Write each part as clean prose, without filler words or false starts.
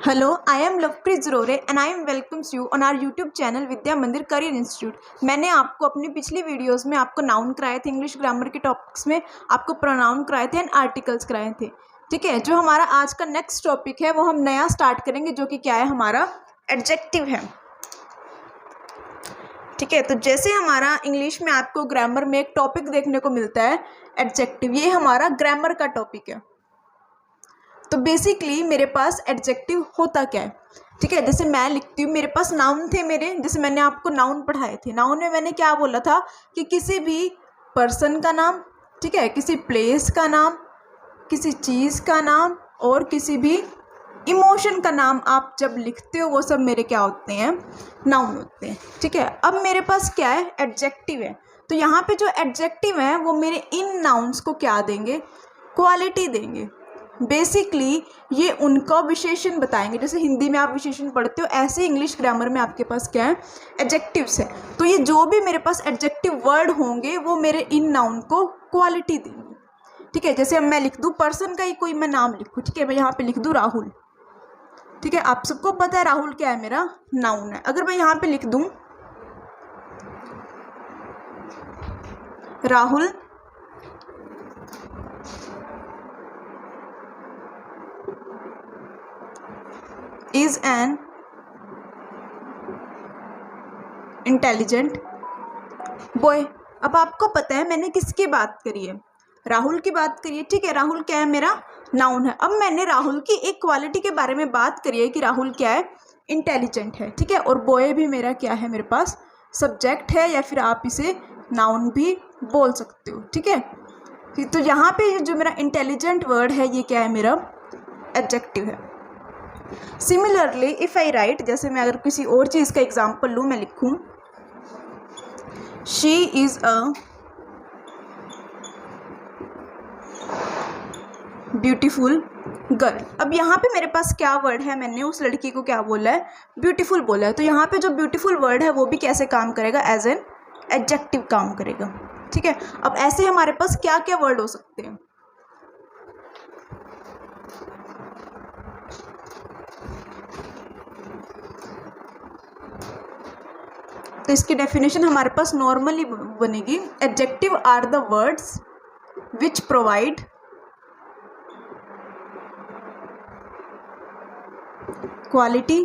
Hello, I am Lovepreet Zarore and I am welcomes you on our YouTube channel विद्या मंदिर career institute. मैंने आपको अपनी पिछली videos में आपको नाउन कराए थे, इंग्लिश ग्रामर के टॉपिक्स में आपको प्रोनाउन कराए थे एंड आर्टिकल्स कराए थे। ठीक है, जो हमारा आज का नेक्स्ट टॉपिक है वो हम नया स्टार्ट करेंगे, जो कि क्या है, हमारा एडजेक्टिव है। ठीक है, तो जैसे हमारा इंग्लिश में आपको ग्रामर में एक टॉपिक देखने को मिलता है एडजेक्टिव, ये हमारा ग्रामर का टॉपिक है। तो बेसिकली मेरे पास एडजेक्टिव होता क्या है। ठीक है, जैसे मैं लिखती हूँ, मेरे पास नाउन थे मेरे, जैसे मैंने आपको नाउन पढ़ाए थे। नाउन में मैंने क्या बोला था कि किसी भी पर्सन का नाम, ठीक है, किसी प्लेस का नाम, किसी चीज़ का नाम और किसी भी इमोशन का नाम आप जब लिखते हो वो सब मेरे क्या होते हैं, नाउन होते हैं। ठीक है, अब मेरे पास क्या है, एडजेक्टिव है। तो यहाँ पे जो एडजेक्टिव है वो मेरे इन नाउन्स को क्या देंगे, क्वालिटी देंगे। बेसिकली ये उनका विशेषण बताएंगे। जैसे हिंदी में आप विशेषण पढ़ते हो, ऐसे इंग्लिश ग्रामर में आपके पास क्या है, एडजेक्टिव्स है। तो ये जो भी मेरे पास एडजेक्टिव वर्ड होंगे वो मेरे इन नाउन को क्वालिटी देंगे। ठीक है, जैसे अब मैं लिख दूँ पर्सन का ही कोई मैं नाम लिखूँ, ठीक है, मैं यहाँ पे लिख दूँ राहुल। ठीक है, आप सबको पता है राहुल क्या है, मेरा नाउन है। अगर मैं यहाँ पे लिख दूँ Rahul is an intelligent boy। अब आपको पता है मैंने किसकी बात करी है, राहुल की बात करी है। ठीक है, राहुल क्या है, मेरा नाउन है। अब मैंने राहुल की एक क्वालिटी के बारे में बात करी है कि राहुल क्या है, इंटेलिजेंट है। ठीक है, और बॉय भी मेरा क्या है, मेरे पास सब्जेक्ट है, या फिर आप इसे नाउन भी बोल सकते हो। ठीक है, तो यहाँ पे जो मेरा इंटेलिजेंट वर्ड है ये क्या है, मेरा एडजेक्टिव है। सिमिलरली इफ आई राइट, जैसे मैं अगर किसी और चीज़ का एग्जाम्पल लूँ, मैं लिखूँ she is a beautiful girl. अब यहाँ पे मेरे पास क्या वर्ड है, मैंने उस लड़की को क्या बोला है, ब्यूटीफुल बोला है। तो यहाँ पे जो ब्यूटीफुल वर्ड है वो भी कैसे काम करेगा, एज एन एडजेक्टिव काम करेगा। ठीक है, अब ऐसे हमारे पास क्या क्या वर्ड हो सकते हैं। तो इसकी डेफिनेशन हमारे पास नॉर्मली बनेगी, adjective are the words which provide quality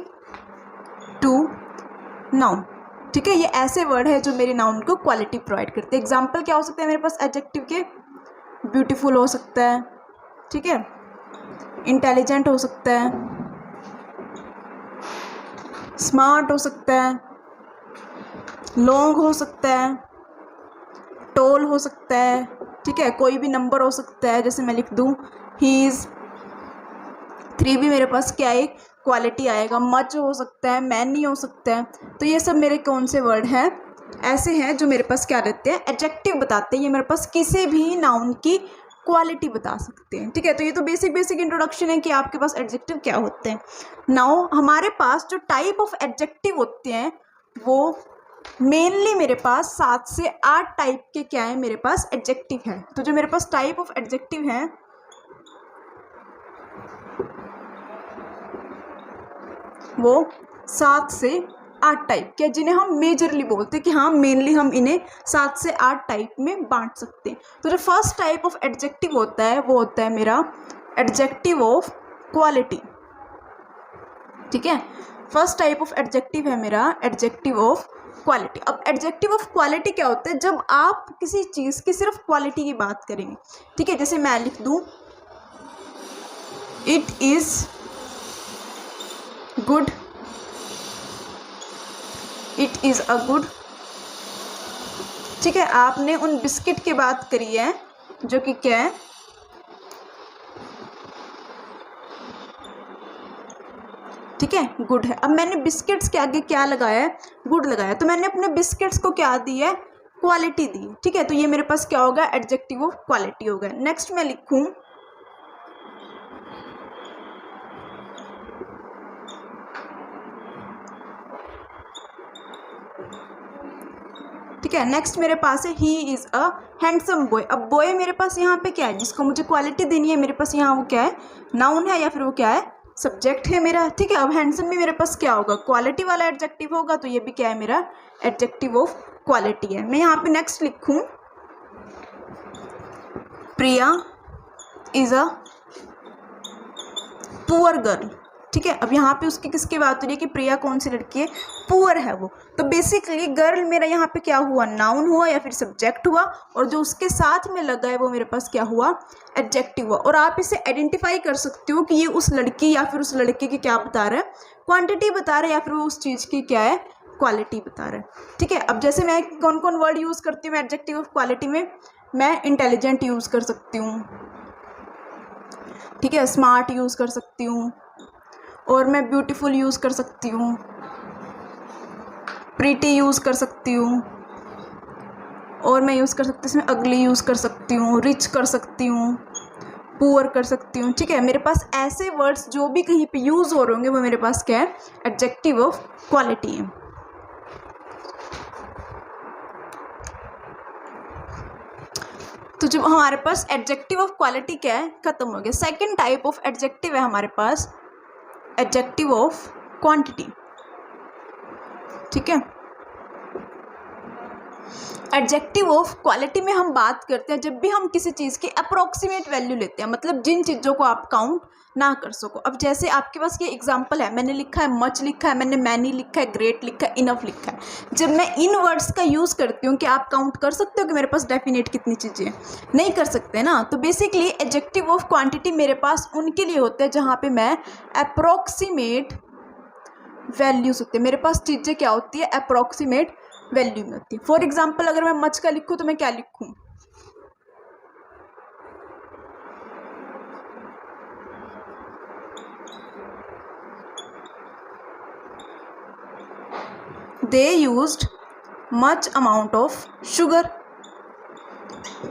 to noun. ठीक है, ये ऐसे वर्ड है जो मेरे नाउन को क्वालिटी प्रोवाइड करते हैं। एग्जाम्पल क्या हो सकते हैं मेरे पास एडजेक्टिव के, ब्यूटीफुल हो सकता है, ठीक है, इंटेलिजेंट हो सकता है, स्मार्ट हो सकता है, लॉन्ग हो सकता है, टॉल हो सकता है। ठीक है, कोई भी नंबर हो सकता है, जैसे मैं लिख दूँ ही इज़ 3 भी मेरे पास क्या है, क्वालिटी आएगा। मच हो सकता है, मैनी हो सकता है। तो ये सब मेरे कौन से वर्ड हैं, ऐसे हैं जो मेरे पास क्या रहते हैं, एडजेक्टिव बताते हैं। ये मेरे पास किसी भी नाउन की क्वालिटी बता सकते हैं। ठीक है, तो ये तो बेसिक इंट्रोडक्शन है कि आपके पास एडजेक्टिव क्या होते हैं। नाउ हमारे पास जो टाइप ऑफ एडजेक्टिव होते हैं वो मेनली मेरे पास 7 से 8 टाइप के क्या है, मेरे पास एडजेक्टिव है। तो जो मेरे पास टाइप ऑफ एडजेक्टिव हैं वो 7 से 8 टाइप के, जिन्हें हम मेजरली बोलते हैं कि हाँ मेनली हम इन्हें 7 से 8 टाइप में बांट सकते हैं। तो जो फर्स्ट टाइप ऑफ एडजेक्टिव होता है वो होता है मेरा एडजेक्टिव ऑफ क्वालिटी। ठीक है, फर्स्ट टाइप ऑफ एडजेक्टिव है मेरा एडजेक्टिव ऑफ क्वालिटी। अब एडजेक्टिव ऑफ क्वालिटी क्या होता है, जब आप किसी चीज़ की सिर्फ क्वालिटी की बात करेंगे। ठीक है, जैसे मैं लिख दूँ it is good, it is a good. ठीक है, आपने उन बिस्किट की बात करी है जो कि क्या है, ठीक है, गुड है। अब मैंने बिस्किट्स के आगे क्या लगाया है, गुड लगाया, तो मैंने अपने बिस्किट्स को क्या दी है, क्वालिटी दी। ठीक है, तो ये मेरे पास क्या होगा, एडजेक्टिव ऑफ क्वालिटी होगा। नेक्स्ट मैं लिखूं ठीक है, नेक्स्ट मेरे पास है he is a handsome boy. अब बॉय मेरे पास यहाँ पे क्या है, जिसको मुझे क्वालिटी देनी है, मेरे पास यहाँ वो क्या है, नाउन है या फिर वो क्या है, सब्जेक्ट है मेरा, ठीक है। अब हैंडसम में मेरे पास क्या होगा, क्वालिटी वाला एडजेक्टिव होगा, तो ये भी क्या है, मेरा एडजेक्टिव ऑफ क्वालिटी है। मैं यहाँ पे नेक्स्ट लिखूँ, प्रिया इज अ पुअर गर्ल, ठीक है। अब यहाँ पे उसकी किसकी बात हो रही है कि प्रिया कौन सी लड़की है, पुअर है वो। तो बेसिकली गर्ल मेरा यहाँ पे क्या हुआ, नाउन हुआ या फिर सब्जेक्ट हुआ, और जो उसके साथ में लगा है वो मेरे पास क्या हुआ, एडजेक्टिव हुआ। और आप इसे आइडेंटिफाई कर सकते हो कि ये उस लड़की या फिर उस लड़के की क्या बता रहा है, क्वांटिटी बता रहा है, या फिर वो उस चीज़ की क्या है, क्वालिटी बता रहा है, ठीक है। अब जैसे मैं कौन कौन वर्ड यूज़ करती हूँ एडजेक्टिव ऑफ क्वालिटी में, मैं इंटेलिजेंट यूज़ कर सकती हूँ, ठीक है, स्मार्ट यूज़ कर सकती हूँ, और मैं ब्यूटीफुल यूज़ कर सकती हूँ, प्रीटी यूज़ कर सकती हूँ, और मैं यूज़ कर सकती हूँ इसमें अगली यूज़ कर सकती हूँ, रिच कर सकती हूँ, पुअर कर सकती हूँ, ठीक है। मेरे पास ऐसे वर्ड्स जो भी कहीं पे यूज़ हो रहे होंगे वो मेरे पास क्या है, एडजेक्टिव ऑफ क्वालिटी है। तो जब हमारे पास एडजेक्टिव ऑफ क्वालिटी क्या है, खत्म हो गया। सेकंड टाइप ऑफ एडजेक्टिव है हमारे पास एडजेक्टिव ऑफ क्वांटिटी, ठीक है। एडजेक्टिव ऑफ क्वालिटी में हम बात करते हैं जब भी हम किसी चीज़ की अप्रोक्सीमेट वैल्यू लेते हैं, मतलब जिन चीज़ों को आप काउंट ना कर सको। अब जैसे आपके पास ये एग्जांपल है, मैंने लिखा है मच लिखा है, मैंने मैनी लिखा है, ग्रेट लिखा है, इनफ लिखा है। जब मैं इन वर्ड्स का यूज़ करती हूँ कि आप काउंट कर सकते हो कि मेरे पास डेफिनेट कितनी चीज़ें हैं, नहीं कर सकते ना। तो बेसिकली एडजेक्टिव ऑफ क्वांटिटी मेरे पास उनके लिए होते हैं जहाँ पे मैं अप्रोक्सीमेट वैल्यूज होती है, मेरे पास चीज़ें क्या होती है, अप्रोक्सीमेट वैल्यू में होती है। फॉर एग्जाम्पल अगर मैं मच का लिखूँ तो मैं क्या लिखूँ, they used much amount of sugar,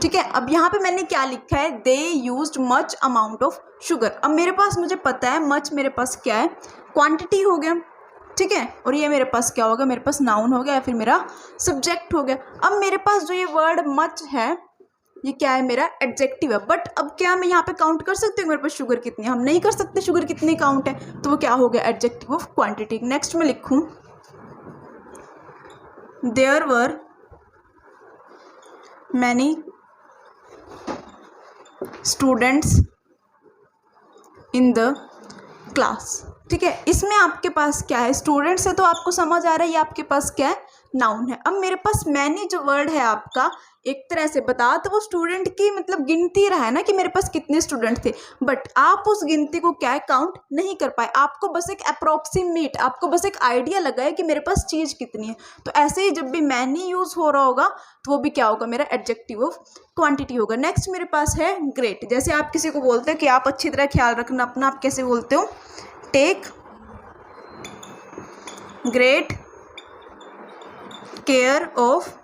ठीक है। अब यहाँ पे मैंने क्या लिखा है, they used much amount of sugar. अब मेरे पास मुझे पता है मच मेरे पास क्या है, क्वांटिटी हो गया, ठीक है, और ये मेरे पास क्या होगा, मेरे पास नाउन हो गया या फिर मेरा सब्जेक्ट हो गया। अब मेरे पास जो ये वर्ड मच है ये क्या है, मेरा एडजेक्टिव है। बट अब क्या मैं यहाँ पे काउंट कर सकती हूँ मेरे पास शुगर कितनी है, हम नहीं कर सकते, शुगर कितनी काउंट है, तो वो क्या हो गया, एडजेक्टिव ऑफ क्वांटिटी। नेक्स्ट में लिखूँ, there were many students in the class, ठीक है। इसमें आपके पास क्या है, स्टूडेंट्स है तो आपको समझ आ रहा है ये आपके पास क्या है, नाउन है। अब मेरे पास मैनी जो वर्ड है आपका एक तरह से बता तो वो स्टूडेंट की मतलब गिनती रहा है ना कि मेरे पास कितने स्टूडेंट थे, बट आप उस गिनती को क्या है, काउंट नहीं कर पाए। आपको बस एक अप्रोक्सीमेट, आपको बस एक आइडिया लगा है कि मेरे पास चीज़ कितनी है। तो ऐसे ही जब भी मैनी यूज़ हो रहा होगा तो वो भी क्या होगा, मेरा एडजेक्टिव ऑफ क्वांटिटी होगा। नेक्स्ट मेरे पास है ग्रेट। जैसे आप किसी को बोलते हैं कि आप अच्छी तरह ख्याल रखना अपना, आप कैसे बोलते हो, take great care of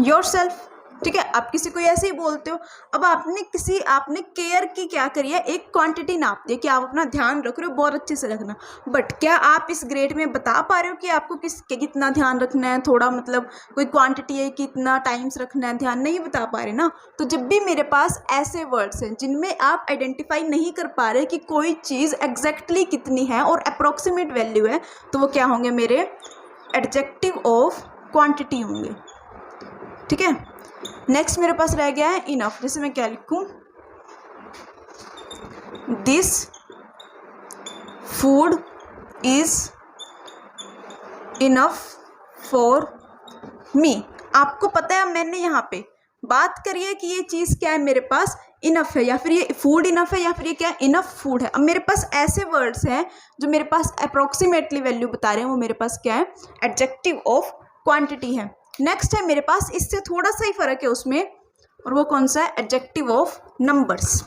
yourself, ठीक है। आप किसी को ऐसे ही बोलते हो। अब आपने केयर की क्या करी है, एक क्वांटिटी नाप दी कि आप अपना ध्यान रख रहे हो, बहुत अच्छे से रखना। बट क्या आप इस ग्रेड में बता पा रहे हो कि आपको कितना ध्यान रखना है, थोड़ा मतलब कोई क्वांटिटी है कि इतना टाइम्स रखना है ध्यान, नहीं बता पा रहे ना। तो जब भी मेरे पास ऐसे वर्ड्स हैं जिनमें आप आइडेंटिफाई नहीं कर पा रहे कि कोई चीज़ एग्जैक्टली कितनी है और अप्रोक्सीमेट वैल्यू है, तो वो क्या होंगे, मेरे एडजेक्टिव ऑफ क्वांटिटी होंगे, ठीक है। नेक्स्ट मेरे पास रह गया है इनफ। जैसे मैं क्या लिखूं, this food is enough for me. आपको पता है मैंने यहाँ पे बात करी है कि ये चीज़ क्या है, मेरे पास इनफ है, या फिर ये फूड इनफ है, या फिर ये क्या है, इनफ फूड है। अब मेरे पास ऐसे वर्ड्स हैं जो मेरे पास अप्रोक्सीमेटली वैल्यू बता रहे हैं, वो मेरे पास क्या है, एडजेक्टिव ऑफ क्वांटिटी है। नेक्स्ट है मेरे पास इससे थोड़ा सा ही फर्क है उसमें, और वो कौन सा है, एडजेक्टिव ऑफ नंबर्स।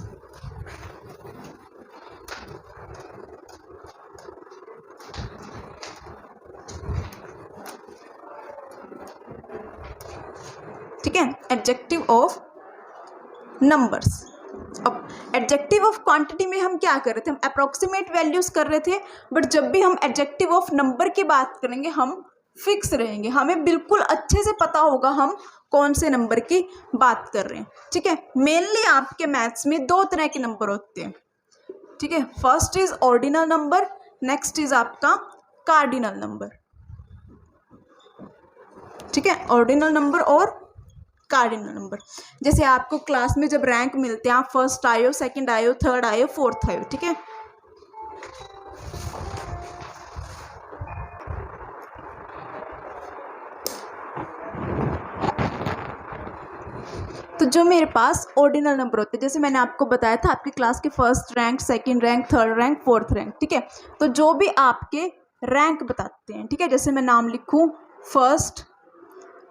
ठीक है, एडजेक्टिव ऑफ नंबर्स। अब एडजेक्टिव ऑफ क्वांटिटी में हम क्या कर रहे थे, हम अप्रोक्सीमेट वैल्यूज कर रहे थे। बट जब भी हम एडजेक्टिव ऑफ नंबर की बात करेंगे हम फिक्स रहेंगे, हमें बिल्कुल अच्छे से पता होगा हम कौन से नंबर की बात कर रहे हैं, ठीक है। मेनली आपके मैथ्स में दो तरह के नंबर होते हैं, ठीक है, first is ordinal number, next is आपका कार्डिनल नंबर। ठीक है, ऑर्डिनल नंबर और कार्डिनल नंबर। जैसे आपको क्लास में जब रैंक मिलते हैं, आप फर्स्ट आए हो, सेकंड आए हो, थर्ड आए हो, फोर्थ आए हो, ठीक है। तो जो मेरे पास ऑर्डिनल नंबर होते हैं, जैसे मैंने आपको बताया था, आपकी क्लास के first rank, second rank, third rank, fourth rank, ठीक है। तो जो भी आपके रैंक बताते हैं, ठीक है, जैसे मैं नाम लिखूं फर्स्ट,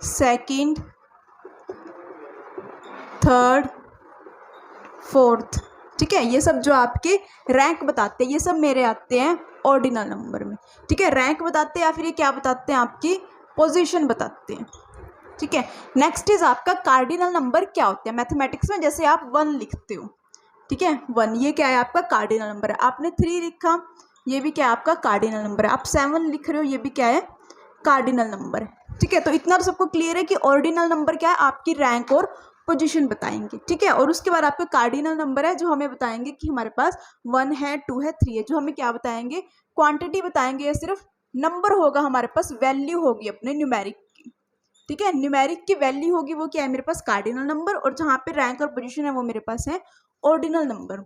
सेकंड, थर्ड, फोर्थ, ठीक है, ये सब जो आपके रैंक बताते हैं, ये सब मेरे आते हैं ऑर्डिनल नंबर में। ठीक है, रैंक बताते हैं या फिर ये क्या बताते हैं, आपकी पोजीशन बताते हैं। ठीक है, नेक्स्ट इज आपका कार्डिनल नंबर क्या होता है मैथमेटिक्स में, जैसे आप 1 लिखते हो, ठीक है, 1 ये क्या है, आपका कार्डिनल नंबर है। आपने 3 लिखा, ये भी क्या है, आपका कार्डिनल नंबर है। आप 7 लिख रहे हो, ये भी क्या है, कार्डिनल नंबर है। ठीक है, तो इतना तो सबको क्लियर है कि ऑर्डिनल नंबर क्या है, आपकी रैंक और पोजीशन बताएंगे। ठीक है, और उसके बाद आपका कार्डिनल नंबर है, जो हमें बताएंगे कि हमारे पास 1 है, 2 है, 3 है, जो हमें क्या बताएंगे, क्वांटिटी बताएंगे, या सिर्फ नंबर होगा हमारे पास, वैल्यू होगी अपने न्यूमेरिक की। ठीक है, न्यूमेरिक की वैल्यू होगी, वो क्या है मेरे पास, कार्डिनल नंबर, और जहाँ पे रैंक और पोजीशन है वो मेरे पास है ऑर्डिनल नंबर।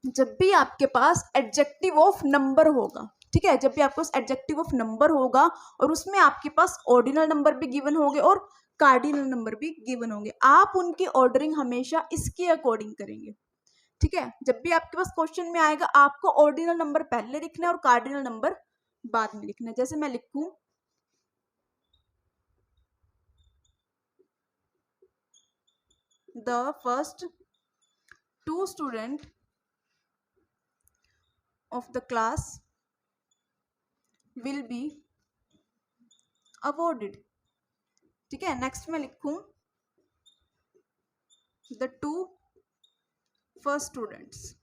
जब भी आपके पास एडजेक्टिव ऑफ नंबर होगा, ठीक है, जब भी आपके पास एडजेक्टिव ऑफ नंबर होगा और उसमें आपके पास ऑर्डिनल नंबर भी गिवन होंगे और कार्डिनल नंबर भी गिवन होंगे, आप उनकी ऑर्डरिंग हमेशा इसके अकॉर्डिंग करेंगे। ठीक है, जब भी आपके पास क्वेश्चन में आएगा, आपको ऑर्डिनल नंबर पहले लिखना है और कार्डिनल नंबर बाद में लिखना है। जैसे मैं लिखूं the first 2 student of the class will be awarded. ठीक है, नेक्स्ट मैं लिखूं द 2 फर्स्ट स्टूडेंट्स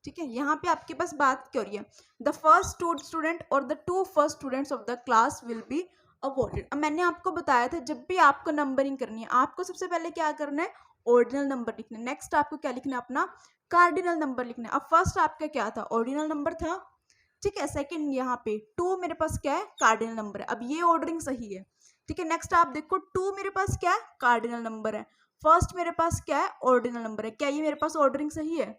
ठीक है, यहाँ पे आपके पास बात क्या हो रही है, द फर्स्ट 2 स्टूडेंट और the 2 first students of the class will be awarded. अब मैंने आपको बताया था, जब भी आपको नंबरिंग करनी है, आपको सबसे पहले क्या करना है, ऑर्डिनल नंबर लिखना है। नेक्स्ट आपको क्या लिखना है, अपना कार्डिनल नंबर लिखना है। अब फर्स्ट आपका क्या था, ऑर्डिनल नंबर था, ठीक है। सेकंड यहाँ पे 2 मेरे पास क्या है, कार्डिनल नंबर है। अब ये ऑर्डरिंग सही है, ठीक है। नेक्स्ट आप देखो 2 मेरे पास क्या है, कार्डिनल नंबर है। फर्स्ट मेरे पास क्या है, ऑर्डिनल नंबर है। क्या ये मेरे पास ऑर्डरिंग सही है,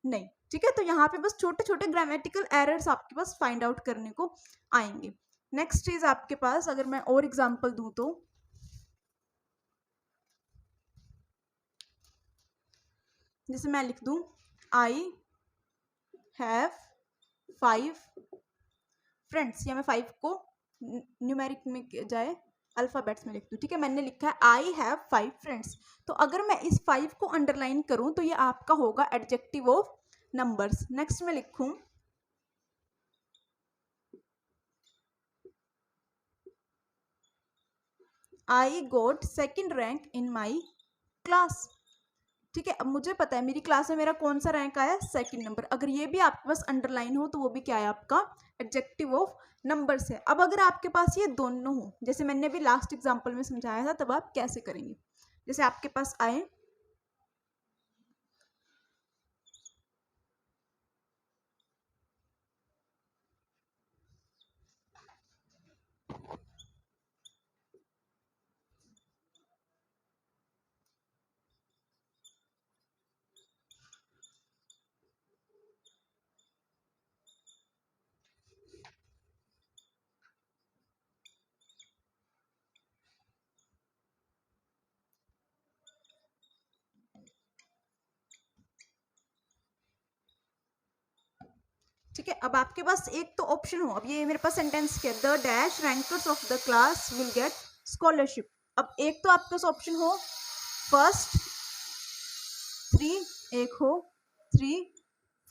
नहीं। ठीक है, तो यहाँ पे बस छोटे छोटे ग्रामेटिकल एरर्स आपके पास फाइंड आउट करने को आएंगे। नेक्स्ट चीज आपके पास, अगर मैं और एग्जांपल दूं तो जैसे मैं लिख दूं आई हैव 5 फ्रेंड्स, या मैं 5 को न्यूमेरिक में जाए अल्फाबेट्स में लिख दूं। ठीक है, मैंने लिखा है आई हैव 5 फ्रेंड्स। तो अगर मैं इस 5 को अंडरलाइन करूं तो ये आपका होगा एडजेक्टिव ऑफ नंबर्स। नेक्स्ट में लिखूं I got second rank in my class. ठीक है, अब मुझे पता है मेरी क्लास में मेरा कौन सा रैंक आया, सेकंड नंबर। अगर ये भी आपके पास अंडरलाइन हो तो वो भी क्या है, आपका एडजेक्टिव ऑफ नंबर्स है। अब अगर आपके पास ये दोनों हो, जैसे मैंने अभी लास्ट एग्जांपल में समझाया था, तब आप कैसे करेंगे। जैसे आपके पास आए ठीक है, अब आपके पास एक तो ऑप्शन हो, अब ये मेरे पास सेंटेंस क्या है, the dash rankers of the class will get scholarship. अब एक तो आपके पास ऑप्शन हो फर्स्ट 3, एक हो 3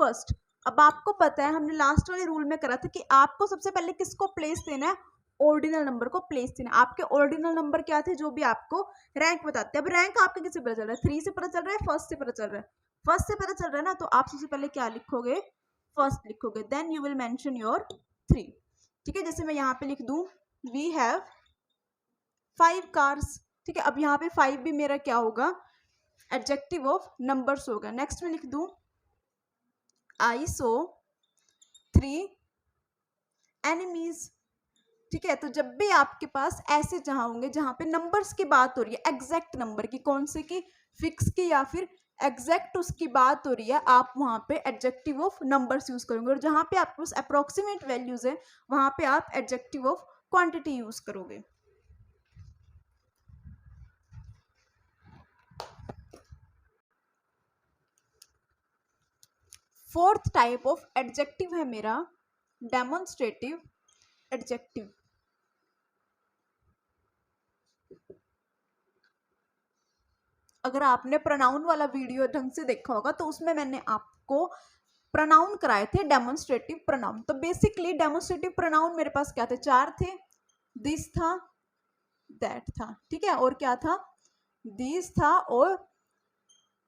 फर्स्ट। अब आपको पता है, हमने लास्ट वाले रूल में करा था कि आपको सबसे पहले किसको प्लेस देना है, ऑर्डिनल नंबर को प्लेस देना है। आपके ऑर्डिनल नंबर क्या थे, जो भी आपको रैंक बताते हैं। अब रैंक आपका किससे पता चल रहा है, 3 से पता चल रहा है, फर्स्ट से पता चल रहा है, फर्स्ट से पता चल रहा है ना, तो आप सबसे पहले क्या लिखोगे, फर्स्ट लिखोगे, then you will mention your 3। ठीक है, जैसे मैं यहाँ पे लिख दूँ वी हैव 5 कार्स। ठीक है, अब यहाँ पे 5 भी मेरा क्या होगा, एडजेक्टिव ऑफ नंबर्स होगा। नेक्स्ट में लिख दूँ आई सो 3 एनिमीज। ठीक है, तो जब भी आपके पास ऐसे जहां होंगे जहां पे नंबर्स की बात हो रही है, एग्जैक्ट नंबर की, कौन से की, फिक्स की या फिर एग्जैक्ट उसकी बात हो रही है, आप वहां पे एडजेक्टिव ऑफ नंबर्स यूज करोगे। और जहां पे आपके पास अप्रोक्सीमेट वैल्यूज है वहां पे आप एडजेक्टिव ऑफ क्वांटिटी यूज करोगे। फोर्थ टाइप ऑफ एडजेक्टिव है मेरा डेमोन्स्ट्रेटिव एडजेक्टिव। अगर आपने प्रोनाउन वाला वीडियो ढंग से देखा होगा तो उसमें मैंने आपको प्रोनाउन कराए थे, डेमोन्स्ट्रेटिव प्रोनाउन। तो बेसिकली डेमोन्स्ट्रेटिव प्रोनाउन मेरे पास क्या थे, 4 थे। दिस था, दैट था, ठीक है, और क्या था, दिस था और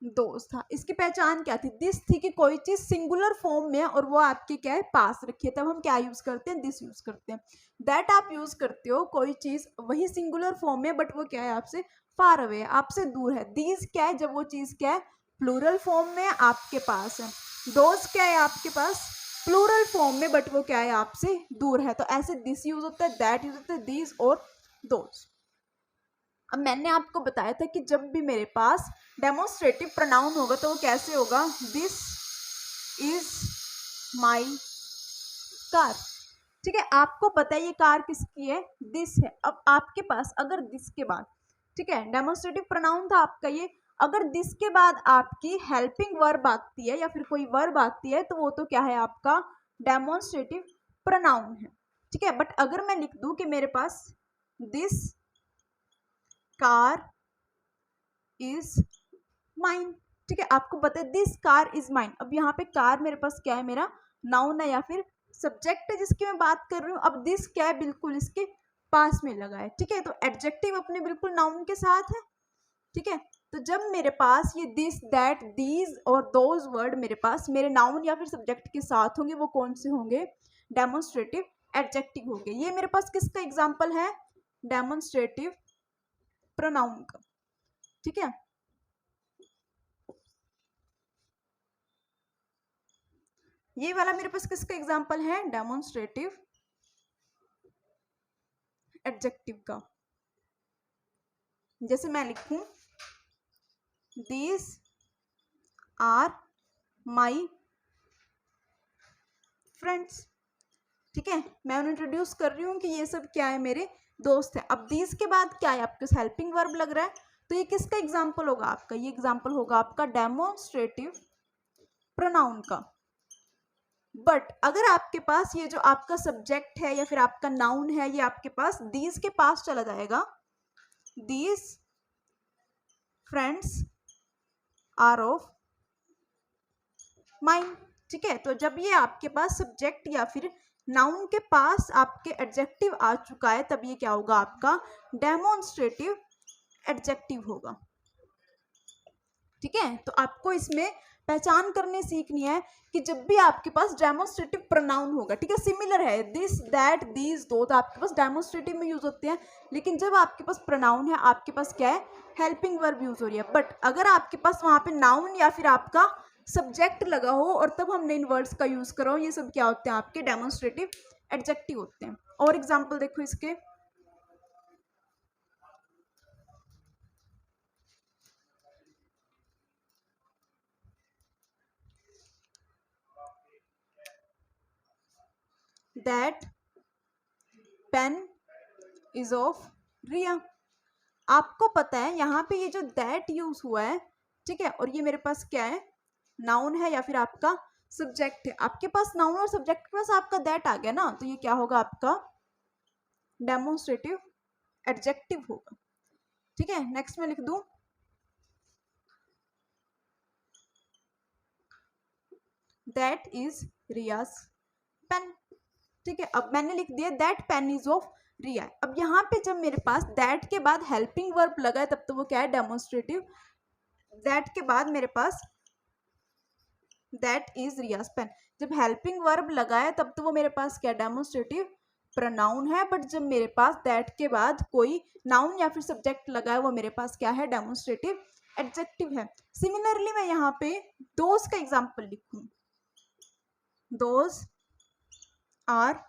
दोस्त था। इसकी पहचान क्या थी, दिस थी कि कोई चीज सिंगुलर फॉर्म में और वो आपके क्या है, पास रखी है, तब हम क्या यूज करते हैं, दिस यूज करते हैं। दैट आप यूज करते हो कोई चीज वही सिंगुलर फॉर्म में बट वो क्या है, आपसे फार अवे है, आपसे दूर है। दीज क्या है, जब वो चीज क्या है, प्लूरल फॉर्म में आपके पास है। दोस्त क्या है, आपके पास प्लूरल फॉर्म में बट वो क्या है, आपसे दूर है। तो ऐसे दिस यूज होता है, दैट यूज होता है, दीज और दोस्त। अब मैंने आपको बताया था कि जब भी मेरे पास डेमोन्स्ट्रेटिव प्रोनाउन होगा तो वो कैसे होगा, दिस इज माई कार। ठीक है, आपको पता है ये कार किसकी है, दिस है। अब आपके पास अगर दिस के बाद, ठीक है, डेमोन्स्ट्रेटिव प्रोनाउन था आपका ये, अगर दिस के बाद आपकी हेल्पिंग वर्ब आती है या फिर कोई वर्ब आती है तो वो तो क्या है, आपका डेमोन्स्ट्रेटिव प्रोनाउन है। ठीक है, बट अगर मैं लिख दूं कि मेरे पास दिस कार इज माइन, ठीक है, आपको पता है दिस कार इज माइन। अब यहाँ पे कार मेरे पास क्या है, मेरा नाउन है या फिर सब्जेक्ट है जिसकी मैं बात कर रही हूँ। अब दिस क्या है, बिल्कुल इसके पास में लगा है। ठीक है, तो एडजेक्टिव अपने बिल्कुल नाउन के साथ है। ठीक है, तो जब मेरे पास ये दिस, दैट, दीज और दोज वर्ड मेरे पास मेरे नाउन या फिर सब्जेक्ट के साथ होंगे, वो कौन से होंगे, डेमोन्स्ट्रेटिव एडजेक्टिव होंगे। ये मेरे पास किसका एग्जाम्पल है, डेमोन्स्ट्रेटिव प्रोनाउन का। ठीक है, ये वाला मेरे पास किसका एग्जाम्पल है, डेमोन्स्ट्रेटिव एडजेक्टिव का। जैसे मैं लिखूं दीज आर माई फ्रेंड्स। ठीक है, मैं उन्हें इंट्रोड्यूस कर रही हूँ कि ये सब क्या है, मेरे दोस्त है। अब दीज के बाद क्या है, आपके हेल्पिंग वर्ब लग रहा है, तो ये किसका एग्जाम्पल होगा, आपका ये एग्जाम्पल होगा आपका डेमोन्स्ट्रेटिव प्रोनाउन का। बट अगर आपके पास ये जो आपका सब्जेक्ट है या फिर आपका नाउन है, ये आपके पास दीज के पास चला जाएगा, these friends are of mine. ठीक है, तो जब ये आपके पास सब्जेक्ट या फिर नाउन के पास आपके एडजेक्टिव आ चुका है तब ये क्या होगा, आपका डेमोन्स्ट्रेटिव एडजेक्टिव होगा। ठीक है, तो आपको इसमें पहचान करने सीखनी है कि जब भी आपके पास डेमोन्स्ट्रेटिव प्रोनाउन होगा, ठीक है, सिमिलर है दिस, दैट, दीज, दो, तो आपके पास डेमोन्स्ट्रेटिव में यूज होते हैं, लेकिन जब आपके पास प्रोनाउन है आपके पास क्या है, हेल्पिंग वर्ब यूज हो रही है। बट अगर आपके पास वहां पे नाउन या फिर आपका सब्जेक्ट लगा हो और तब हमने इन वर्ड्स का यूज करो, ये सब क्या होते हैं, आपके डेमोन्स्ट्रेटिव एडजेक्टिव होते हैं। और एग्जाम्पल देखो इसके, दैट पेन इज ऑफ रिया। आपको पता है यहाँ पे ये जो दैट यूज हुआ है, ठीक है, और ये मेरे पास क्या है, नाउन है या फिर आपका सब्जेक्ट है। आपके पास नाउन और सब्जेक्ट के पास आपका दैट आ गया ना, तो ये क्या होगा, आपका डेमोन्स्ट्रेटिव एडजेक्टिव होगा। ठीक है, नेक्स्ट में लिख दूं दैट इज रियाज पेन। ठीक है, अब मैंने लिख दिया दैट पेन इज ऑफ रिया। अब यहाँ पे जब मेरे पास दैट के बाद हेल्पिंग वर्ब लगा है तब तो वो क्या है, डेमोन्स्ट्रेटिव। दैट के बाद मेरे पास दैट इज रियाज पेन, जब हेल्पिंग वर्ब लगा है तब तो वो मेरे पास क्या, डेमोन्स्ट्रेटिव प्रोनाउन है, बट जब मेरे पास दैट के बाद कोई नाउन या फिर सब्जेक्ट लगा है वो मेरे पास क्या है, डेमोन्स्ट्रेटिव एडजेक्टिव है। सिमिलरली मैं यहाँ पे दोज का एग्जाम्पल लिखूं, those are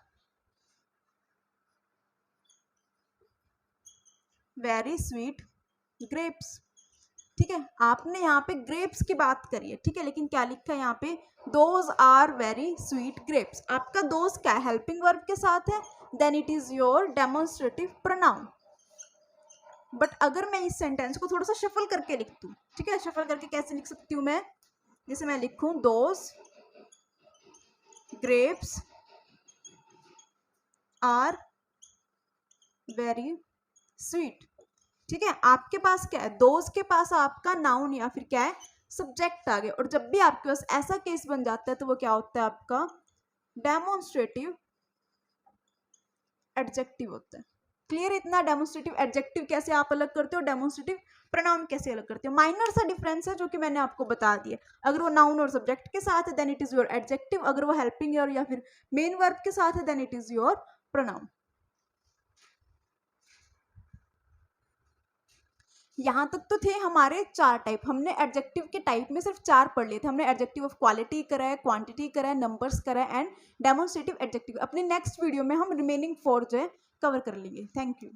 very sweet grapes. ठीक है, आपने यहाँ पे ग्रेप्स की बात करी है, ठीक है, लेकिन क्या लिखा है यहाँ पे, those are very sweet grapes. आपका दोज क्या है, हेल्पिंग वर्ब के साथ है, then it is your demonstrative pronoun. But अगर मैं इस सेंटेंस को थोड़ा सा शफल करके लिख दूं, ठीक है, शफल करके कैसे लिख सकती हूँ मैं, जैसे मैं लिखूं those grapes are very sweet. ठीक है, आपके पास क्या है, दोज के पास आपका नाउन या फिर क्या है, सब्जेक्ट आ गया, और जब भी आपके पास ऐसा केस बन जाता है तो वो क्या होता है, आपका डेमोन्स्ट्रेटिव एडजेक्टिव होता है। क्लियर, इतना डेमोन्स्ट्रेटिव एडजेक्टिव कैसे आप अलग करते हो, डेमोन्स्ट्रेटिव प्रोनाउन कैसे अलग करते हो, माइनर सा डिफरेंस है जो कि मैंने आपको बता दिया। अगर वो नाउन और सब्जेक्ट के साथ है then it is your adjective, अगर वो हेल्पिंग और या फिर मेन वर्ब के साथ है then it is your pronoun. यहाँ तक तो थे हमारे 4 टाइप। हमने एडजेक्टिव के टाइप में सिर्फ 4 पढ़ लिए थे। हमने एडजेक्टिव ऑफ क्वालिटी करा है, क्वांटिटी करा है, नंबर्स करा है एंड डेमोन्स्ट्रेटिव एडजेक्टिव। अपने नेक्स्ट वीडियो में हम रिमेनिंग 4 जो है कवर कर लेंगे। Thank you.